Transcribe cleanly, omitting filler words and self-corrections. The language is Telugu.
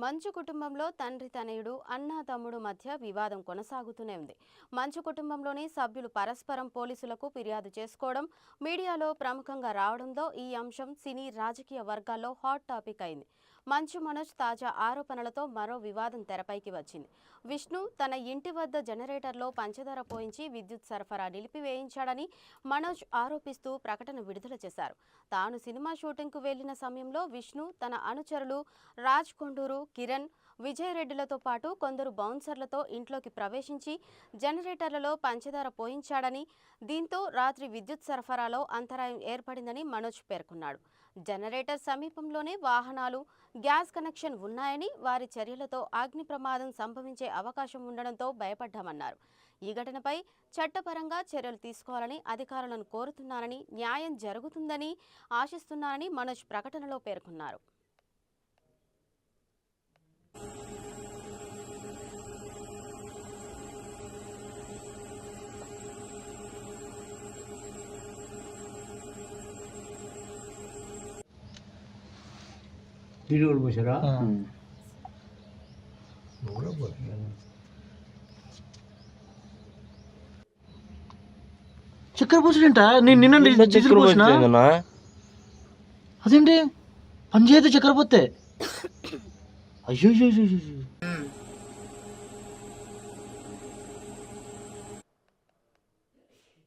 మంచు కుటుంబంలో తండ్రి తనయుడు అన్న తమ్ముడు మధ్య వివాదం కొనసాగుతూనే ఉంది. మంచు కుటుంబంలోని సభ్యులు పరస్పరం పోలీసులకు ఫిర్యాదు చేసుకోవడం మీడియాలో ప్రముఖంగా రావడంతో ఈ అంశం సినీ రాజకీయ వర్గాల్లో హాట్ టాపిక్ అయింది. మంచు మనోజ్ తాజా ఆరోపణలతో మరో వివాదం తెరపైకి వచ్చింది. విష్ణు తన ఇంటి వద్ద జనరేటర్లో పంచదార పోయించి విద్యుత్ సరఫరా నిలిపివేయించాడని మనోజ్ ఆరోపిస్తూ ప్రకటన విడుదల చేశారు. తాను సినిమా షూటింగ్కు వెళ్లిన సమయంలో విష్ణు తన అనుచరులు రాజ్ కొండూరు, కిరణ్, విజయ్ రెడ్డిలతో పాటు కొందరు బౌన్సర్లతో ఇంట్లోకి ప్రవేశించి జనరేటర్లలో పంచదార పోయించాడని, దీంతో రాత్రి విద్యుత్ సరఫరాలో అంతరాయం ఏర్పడిందని మనోజ్ పేర్కొన్నాడు. జనరేటర్ సమీపంలోనే వాహనాలు, గ్యాస్ కనెక్షన్ ఉన్నాయని, వారి చర్యలతో అగ్ని ప్రమాదం సంభవించే అవకాశం ఉండడంతో భయపడ్డామన్నారు. ఈ ఘటనపై చట్టపరంగా చర్యలు తీసుకోవాలని అధికారులను కోరుతున్నానని, న్యాయం జరుగుతుందని ఆశిస్తున్నానని మనోజ్ ప్రకటనలో పేర్కొన్నారు. దీని పోసారా చక్కెర పోసాడంట. నేను నిన్న డీజిల్ పోసిన. అదేంటి పని చేయదు చక్కెర పోతే. అయ్యో